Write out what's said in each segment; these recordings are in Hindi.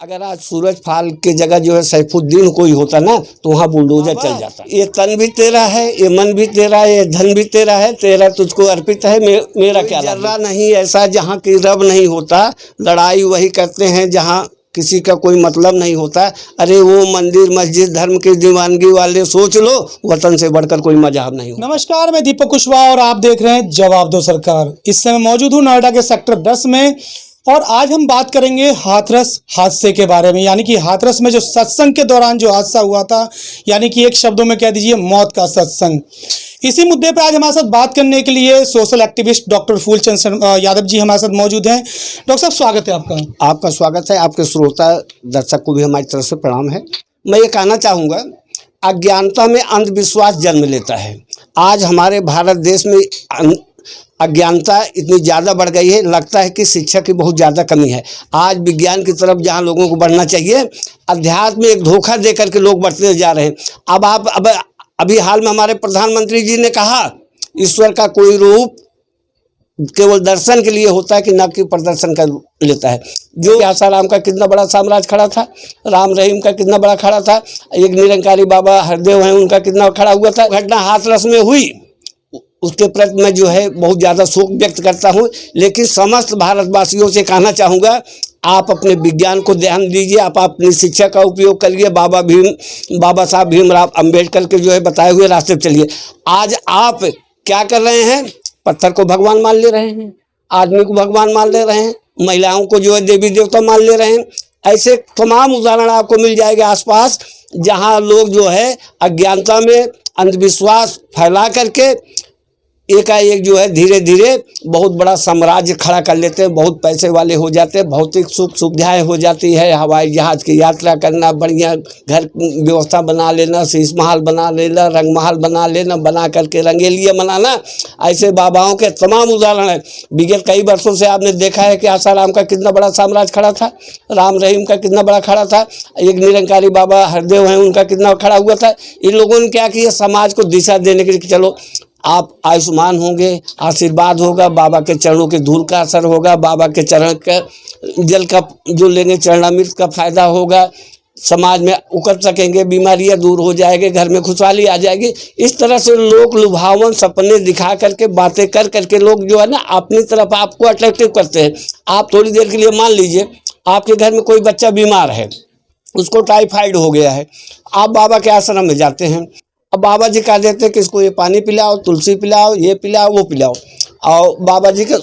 अगर आज सूरज फाल की जगह जो है सैफुद्दीन कोई होता ना तो वहाँ बुलडोजर चल जाता। ये तन भी तेरा है, ये मन भी तेरा है, ये धन भी तेरा है, तेरा तुझको अर्पित है, मेरा क्या जर्रा नहीं ऐसा जहाँ की रब नहीं होता। लड़ाई वही करते हैं जहाँ किसी का कोई मतलब नहीं होता। अरे वो मंदिर मस्जिद धर्म की दीवानगी वाले सोच लो, वतन से बढ़कर कोई मजहब नहीं होता। नमस्कार, मैं दीपक कुशवाहा और आप देख रहे हैं जवाब दो सरकार। इस समय मौजूद हूँ नोएडा के सेक्टर 10 में और आज हम बात करेंगे हाथरस हादसे के बारे में। यानी कि हाथरस में जो सत्संग के दौरान जो हादसा हुआ था, यानी कि एक शब्दों में कह दीजिए मौत का सत्संग। इसी मुद्दे पर आज हमारे साथ बात करने के लिए social activist doctor Phoolchand Yadav ji हमारे साथ मौजूद हैं। डॉक्टर साहब, स्वागत है आपका। आपका स्वागत है। आपके श्रोता दर्शक को भी हमारी तरफ से प्रणाम है। मैं ये कहना चाहूँगा, अज्ञानता में अंधविश्वास जन्म लेता है। आज हमारे भारत देश में अज्ञानता इतनी ज़्यादा बढ़ गई है, लगता है कि शिक्षा की बहुत ज़्यादा कमी है। आज विज्ञान की तरफ जहाँ लोगों को बढ़ना चाहिए, अध्यात्म में एक धोखा दे करके लोग बढ़ते जा रहे हैं। अब अभी हाल में हमारे प्रधानमंत्री जी ने कहा, ईश्वर का कोई रूप केवल दर्शन के लिए होता है कि न कि प्रदर्शन कर लेता है। जो आसाराम का कितना बड़ा साम्राज्य खड़ा था, राम रहीम का कितना बड़ा खड़ा था, एक निरंकारी बाबा हरदेव हैं उनका कितना खड़ा हुआ था। घटना हाथरस में हुई, उसके प्रति मैं जो है बहुत ज़्यादा शोक व्यक्त करता हूँ। लेकिन समस्त भारतवासियों से कहना चाहूँगा, आप अपने विज्ञान को ध्यान दीजिए, आप अपनी शिक्षा का उपयोग करिए, बाबा साहब भीमराव अंबेडकर के जो है बताए हुए रास्ते पर चलिए। आज आप क्या कर रहे हैं? पत्थर को भगवान मान ले रहे हैं, आदमी को भगवान मान ले रहे हैं, महिलाओं को जो है देवी देवता मान ले रहे हैं। ऐसे तमाम उदाहरण आपको मिल जाएगा आसपास, जहाँ लोग जो है अज्ञानता में अंधविश्वास फैला करके एकाएक जो है धीरे धीरे बहुत बड़ा साम्राज्य खड़ा कर लेते हैं, बहुत पैसे वाले हो जाते हैं, भौतिक सुख सुविधाएं हो जाती है, हवाई जहाज़ की यात्रा करना, बढ़िया घर व्यवस्था बना लेना, शीश महल बना लेना, रंग महल बना लेना, बना करके रंगेलियाँ मनाना। ऐसे बाबाओं के तमाम उदाहरण हैं। विगत कई वर्षों से आपने देखा है कि आसाराम का कितना बड़ा साम्राज्य खड़ा था, राम रहीम का कितना बड़ा खड़ा था, एक निरंकारी बाबा हरदेव हैं उनका कितना खड़ा हुआ था। इन लोगों ने क्या किया, समाज को दिशा देने के लिए, चलो आप आयुष्मान होंगे, आशीर्वाद होगा, बाबा के चरणों की धूल का असर होगा, बाबा के चरण का जल का जो लेंगे चरणामृत का फायदा होगा, समाज में उकर सकेंगे, बीमारियां दूर हो जाएंगे, घर में खुशहाली आ जाएगी। इस तरह से लोग लुभावन सपने दिखा करके, बातें कर करके लोग जो है ना अपनी तरफ आपको अट्रैक्टिव करते हैं। आप थोड़ी देर के लिए मान लीजिए आपके घर में कोई बच्चा बीमार है, उसको टाइफाइड हो गया है, आप बाबा के आश्रम में जाते हैं। अब बाबा जी कह देते हैं कि इसको ये पानी पिलाओ, तुलसी पिलाओ, ये पिलाओ, वो पिलाओ, और बाबा जी के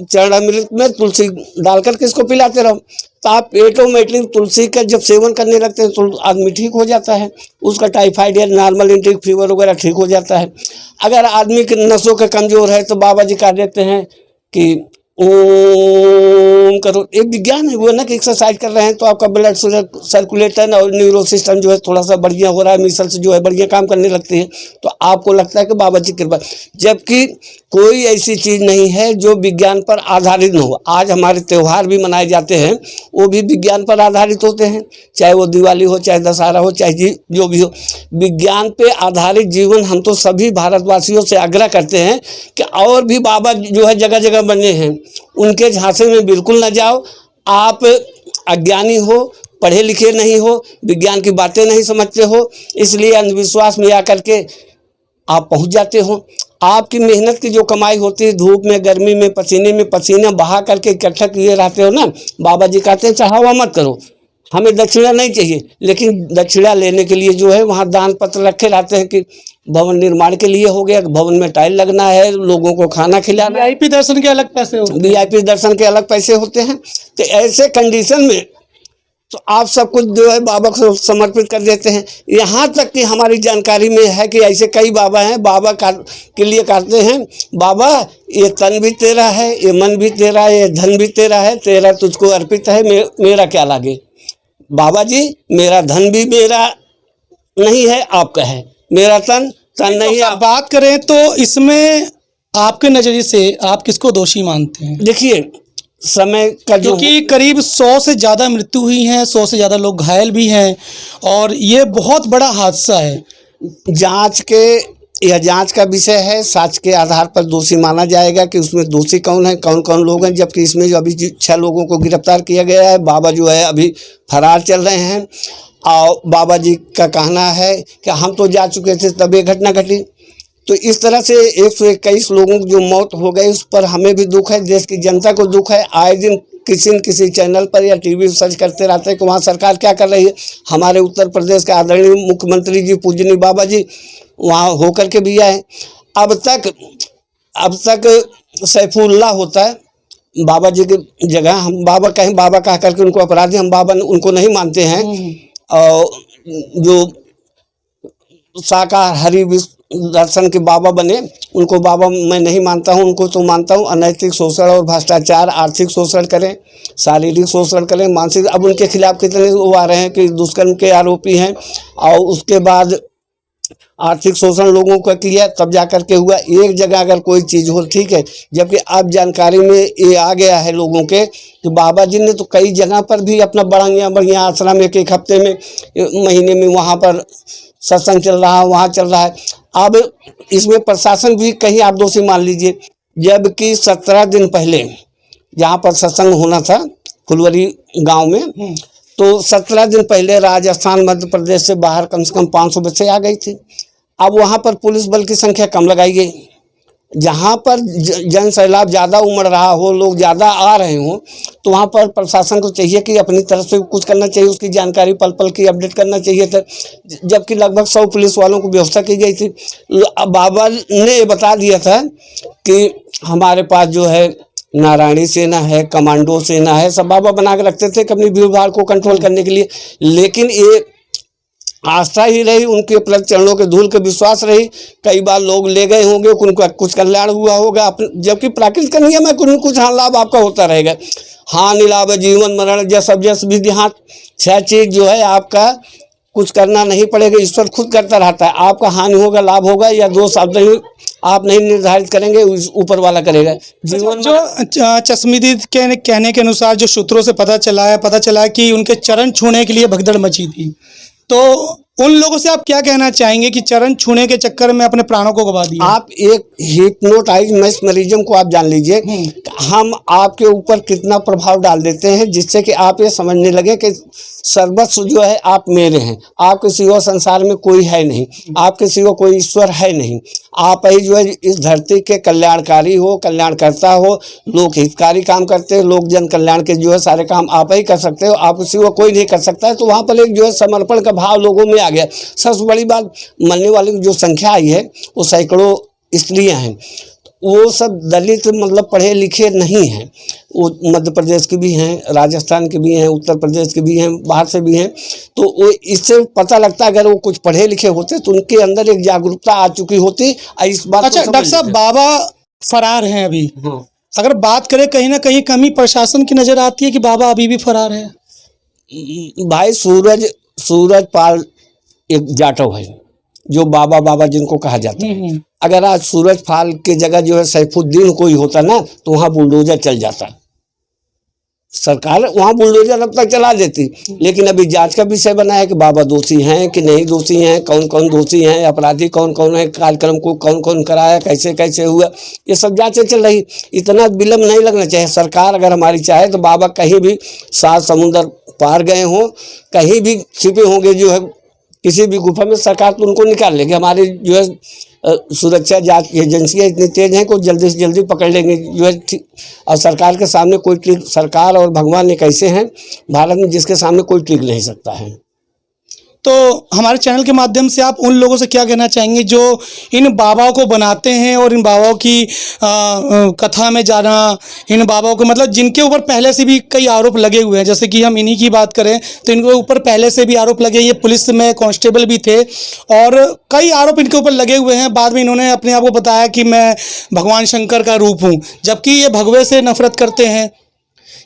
चरणामृत में तुलसी डालकर के इसको पिलाते रहो। तो आप ऑटोमेटिकली तुलसी का जब सेवन करने लगते हैं तो आदमी ठीक हो जाता है, उसका टाइफाइड या नॉर्मल इंटेक फीवर वगैरह ठीक हो जाता है। अगर आदमी के नसों का कमज़ोर है तो बाबा जी कह देते हैं कि ओम करो। एक विज्ञान है वो ना कि एक्सरसाइज कर रहे हैं तो आपका ब्लड सर्कुलेशन और न्यूरो सिस्टम जो है थोड़ा सा बढ़िया हो रहा है, मिसल्स जो है बढ़िया काम करने लगती है, तो आपको लगता है कि बाबा जी की कृपा। जबकि कोई ऐसी चीज़ नहीं है जो विज्ञान पर आधारित न हो। आज हमारे त्यौहार भी मनाए जाते हैं, वो भी विज्ञान पर आधारित होते हैं, चाहे वो दिवाली हो, चाहे दशहरा हो, चाहे जो भी हो। विज्ञान पे आधारित जीवन हम तो सभी भारतवासियों से आग्रह करते हैं कि और भी बाबा जो है जगह जगह बने हैं, उनके झांसे में बिल्कुल न जाओ। आप अज्ञानी हो, पढ़े लिखे नहीं हो, विज्ञान की बातें नहीं समझते हो, इसलिए अंधविश्वास में आकर के आप पहुंच जाते हो। आपकी मेहनत की जो कमाई होती है, धूप में गर्मी में पसीना बहा करके इकट्ठा किए रहते हो ना, बाबा जी कहते हैं चाहवा मत करो, हमें दक्षिणा नहीं चाहिए। लेकिन दक्षिणा लेने के लिए जो है वहाँ दान पत्र रखे रहते हैं कि भवन निर्माण के लिए हो गया, भवन में टाइल लगना है, लोगों को खाना खिलाना। वीआईपी दर्शन के अलग पैसे होते हैं, वीआईपी दर्शन के अलग पैसे होते हैं। तो ऐसे कंडीशन में तो आप सब कुछ जो है बाबा को समर्पित कर देते हैं। यहाँ तक कि हमारी जानकारी में है कि ऐसे कई बाबा हैं, बाबा के लिए कहते हैं, बाबा ये तन भी तेरा है, ये मन भी तेरा है, ये धन भी तेरा है, तेरा तुझको अर्पित है, मेरा क्या लागे। बाबा जी, मेरा धन भी मेरा नहीं है, आपका है, मेरा तन नहीं है। बात करें तो इसमें आपके नज़रिए से आप किसको दोषी मानते हैं? देखिए, समय का जो, क्योंकि करीब 100 से ज़्यादा मृत्यु हुई हैं, 100 से ज़्यादा लोग घायल भी हैं और ये बहुत बड़ा हादसा है। जांच के यह जांच का विषय है। साक्ष्य के आधार पर दोषी माना जाएगा कि उसमें दोषी कौन है, कौन कौन लोग हैं। जबकि इसमें जो अभी 6 लोगों को गिरफ्तार किया गया है, बाबा जो है अभी फरार चल रहे हैं। और बाबा जी का कहना है कि हम तो जा चुके थे तब ये घटना घटी। तो इस तरह से 121 लोगों की जो मौत हो गई उस पर हमें भी दुख है, देश की जनता को दुख है। आए दिन किसी न किसी चैनल पर या टीवी सर्च करते रहते हैं कि वहाँ सरकार क्या कर रही है। हमारे उत्तर प्रदेश के आदरणीय मुख्यमंत्री जी पूजनीय बाबा जी वहाँ होकर के भी आए। अब तक सैफुल्लाह होता है बाबा जी की जगह। हम बाबा कह करके उनको अपराधी, हम बाबा उनको नहीं मानते हैं। और जो शाकाहारी दर्शन के बाबा बने उनको बाबा मैं नहीं मानता हूं। उनको तो मानता हूं अनैतिक शोषण और भ्रष्टाचार, आर्थिक शोषण करें, शारीरिक शोषण करें, मानसिक। अब उनके खिलाफ कितने वो आ रहे हैं कि दुष्कर्म के आरोपी हैं और उसके बाद आर्थिक शोषण लोगों का किया तब जा कर के हुआ। एक जगह अगर कोई चीज़ हो ठीक है, जबकि अब जानकारी में ये आ गया है लोगों के कि बाबा जी ने तो कई जगह पर भी अपना बढ़िया आश्रम एक हफ्ते में, महीने में वहाँ पर सत्संग चल रहा है, वहाँ चल रहा है। अब इसमें प्रशासन भी कहीं आप दोषी मान लीजिए। जबकि 17 दिन पहले जहाँ पर सत्संग होना था फुलवरी गांव में, तो 17 दिन पहले राजस्थान मध्य प्रदेश से बाहर कम से कम 500 बच्चे आ गई थी। अब वहाँ पर पुलिस बल की संख्या कम लगाई गई। जहाँ पर जन सैलाब ज़्यादा उमड़ रहा हो, लोग ज़्यादा आ रहे हों, तो वहाँ पर प्रशासन को चाहिए कि अपनी तरफ से कुछ करना चाहिए, उसकी जानकारी पल पल की अपडेट करना चाहिए था। जबकि लगभग 100 पुलिस वालों को व्यवस्था की गई थी। बाबा ने बता दिया था कि हमारे पास जो है नारायणी सेना है, कमांडो सेना है, सब बाबा बना के रखते थे अपनी भीड़ भाड़ को कंट्रोल करने के लिए। लेकिन ये आस्था ही रही, उनके प्रति चरणों के धूल के विश्वास रही। कई बार लोग ले गए होंगे, उनका कुछ कल्याण हुआ होगा, जबकि प्राकृतिक का नियम है कुछ हाँ लाभ आपका होता रहेगा। हानि लाभ जीवन मरण जस विधि हाथ, 6 चीज जो है आपका कुछ करना नहीं पड़ेगा, ईश्वर खुद करता रहता है। आपका हानि होगा, लाभ होगा या दोष आप नहीं निर्धारित करेंगे, ऊपर वाला करेगा। जीवन जो चश्मदीद के कहने के अनुसार जो सूत्रों से पता चला है कि उनके चरण छूने के लिए भगदड़ मची थी, तो उन लोगों से आप क्या कहना चाहेंगे कि चरण छूने के चक्कर में अपने प्राणों को गवा दिया? आप एक हिप्नोटाइज मैस्मरिज्म को आप जान लीजिए, हम आपके ऊपर कितना प्रभाव डाल देते हैं जिससे कि आप ये समझने लगे कि सर्वस्व जो है आप मेरे हैं, आपके सिवा संसार में कोई है नहीं, आपके सिवा कोई ईश्वर है नहीं। आप ही जो है इस धरती के कल्याणकारी हो, कल्याणकर्ता हो, लोक हितकारी काम करते हो, लोक जन कल्याण के जो है सारे काम आप ही कर सकते हो, आपके सिवा कोई नहीं कर सकता है। तो वहाँ पर एक जो है समर्पण का भाव लोगों में आ गया। सबसे बड़ी बात, मरने वाली की जो संख्या आई है वो सैकड़ों स्त्रियाँ हैं। वो सब दलित मतलब पढ़े लिखे नहीं हैं, वो मध्य प्रदेश की भी हैं, राजस्थान की भी हैं, उत्तर प्रदेश की भी हैं, बाहर से भी हैं। तो वो इससे पता लगता है अगर वो कुछ पढ़े लिखे होते तो उनके अंदर एक जागरूकता आ चुकी होती इस बात। अच्छा डॉक्टर साहब, बाबा फरार हैं अभी। हाँ। अगर बात करें कहीं ना कहीं कमी प्रशासन की नजर आती है कि बाबा अभी भी फरार है? भाई सूरज पाल एक जाटव है जो बाबा जिनको कहा जाता है। अगर आज सूरज पाल के जगह जो है सैफुद्दीन कोई होता ना तो वहाँ बुलडोजर चल जाता, सरकार वहाँ बुलडोजर अब तक चला देती। लेकिन अभी जांच का विषय बना है कि बाबा दोषी हैं कि नहीं दोषी हैं, कौन कौन दोषी हैं, अपराधी कौन कौन है, कार्यक्रम को कौन कौन कराया, कैसे कैसे हुआ, ये सब जांचें चल रही। इतना विलम्ब नहीं लगना चाहिए। सरकार अगर हमारी चाहे तो बाबा कहीं भी 7 समुंदर पार गए हों, कहीं भी छिपे होंगे जो है किसी भी गुफा में, सरकार तो उनको निकाल लेगी। हमारी जो है सुरक्षा जांच एजेंसियाँ इतनी तेज हैं कि जल्दी से जल्दी पकड़ लेंगे जो है। और सरकार के सामने कोई ट्रिक, सरकार और भगवान एक ऐसे हैं भारत में जिसके सामने कोई ट्रिक नहीं सकता है। तो हमारे चैनल के माध्यम से आप उन लोगों से क्या कहना चाहेंगे जो इन बाबाओं को बनाते हैं और इन बाबाओं की कथा में जाना, इन बाबाओं को मतलब जिनके ऊपर पहले से भी कई आरोप लगे हुए हैं, जैसे कि हम इन्हीं की बात करें तो इनके ऊपर पहले से भी आरोप लगे, ये पुलिस में कांस्टेबल भी थे और कई आरोप इनके ऊपर लगे हुए हैं। बाद में इन्होंने अपने आप को बताया कि मैं भगवान शंकर का रूप हूँ, जबकि ये भगवे से नफरत करते हैं।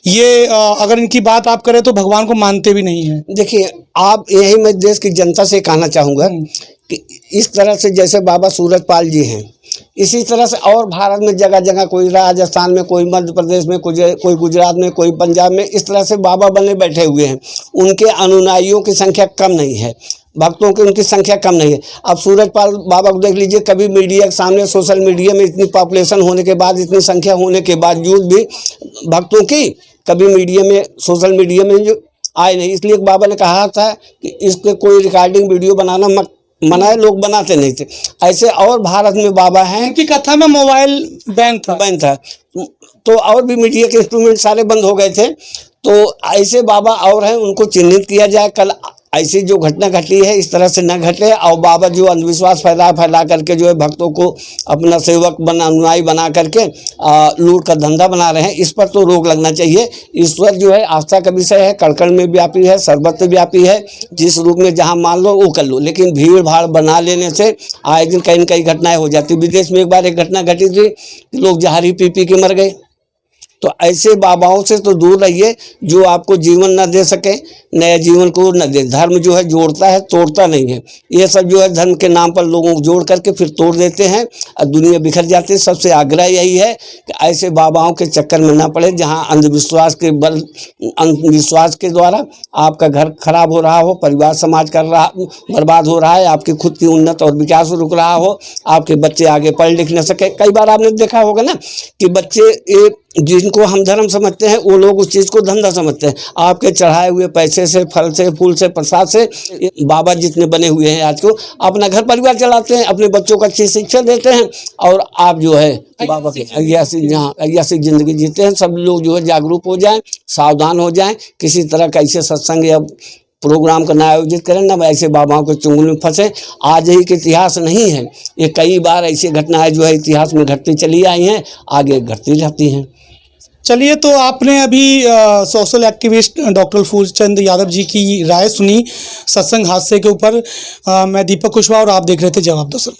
ये अगर इनकी बात आप करें तो भगवान को मानते भी नहीं हैं। देखिए, आप यही मैं देश की जनता से कहना चाहूँगा कि इस तरह से जैसे बाबा सूरज पाल जी हैं, इसी तरह से और भारत में जगह जगह, कोई राजस्थान में, कोई मध्य प्रदेश में, कोई गुजरात में, कोई पंजाब में, इस तरह से बाबा बने बैठे हुए हैं। उनके अनुयायियों की संख्या कम नहीं है। भक्तों की उनकी संख्या कम नहीं है। अब सूरजपाल बाबा को देख लीजिए, कभी मीडिया के सामने, सोशल मीडिया में इतनी पॉपुलेशन होने के बाद, इतनी संख्या होने के बावजूद भी भक्तों की कभी मीडिया में, सोशल मीडिया में जो आए नहीं। इसलिए बाबा ने कहा था कि इसके कोई रिकॉर्डिंग वीडियो बनाना मत मनाए, लोग बनाते नहीं थे। ऐसे और भारत में बाबा हैं, उनकी कथा में मोबाइल बैन था। तो और भी मीडिया के इंस्ट्रूमेंट सारे बंद हो गए थे। तो ऐसे बाबा और हैं, उनको चिन्हित किया जाए। कल ऐसी जो घटना घटी है इस तरह से न घटे। और बाबा जो अंधविश्वास फैला करके जो है भक्तों को अपना सेवक अनुयायी बना करके लूट का धंधा बना रहे हैं, इस पर तो रोक लगना चाहिए। ईश्वर जो है आस्था का विषय है, कण कण में व्यापी है, सर्वत्र व्यापी है। जिस रूप में जहाँ मान लो वो कर लो, लेकिन भीड़ भाड़ बना लेने से आए दिन कहीं न कहीं घटनाएं हो जाती। विदेश में एक बार एक घटना घटी थी, लोग जहरी पी के मर गए। तो ऐसे बाबाओं से तो दूर रहिए जो आपको जीवन न दे सके, नया जीवन को न दे। धर्म जो है जोड़ता है, तोड़ता नहीं है। ये सब जो है धर्म के नाम पर लोगों को जोड़ करके फिर तोड़ देते हैं और दुनिया बिखर जाती है। सबसे आग्रह यही है कि ऐसे बाबाओं के चक्कर में ना पड़े जहां अंधविश्वास के अंधविश्वास के द्वारा आपका घर खराब हो रहा हो, परिवार समाज बर्बाद हो रहा है, आपकी खुद की उन्नत और विकास रुक रहा हो, आपके बच्चे आगे पढ़ लिख न सके। कई बार आपने देखा होगा ना कि बच्चे जिनको हम धर्म समझते हैं वो लोग उस चीज़ को धंधा समझते हैं। आपके चढ़ाए हुए पैसे से, फल से, फूल से, प्रसाद से बाबा जितने बने हुए हैं आज को अपना घर परिवार चलाते हैं, अपने बच्चों को अच्छी शिक्षा देते हैं, और आप जो है बाबा की अय्यासी जिंदगी जीते हैं। सब लोग जो है जागरूक हो जाएं, सावधान हो जाएं, किसी तरह का ऐसे सत्संग या प्रोग्राम का ना आयोजित करें, ना ऐसे बाबाओं के चुंगल में फंसे। आज ही के इतिहास नहीं है, ये कई बार ऐसी घटनाएं जो है इतिहास में घटती चली आई हैं, आगे घटती रहती हैं। चलिए, तो आपने अभी social activist doctor Phoolchand Yadav ji की राय सुनी सत्संग हादसे के ऊपर। मैं दीपक कुशवाहा और आप देख रहे थे जवाब दो सर।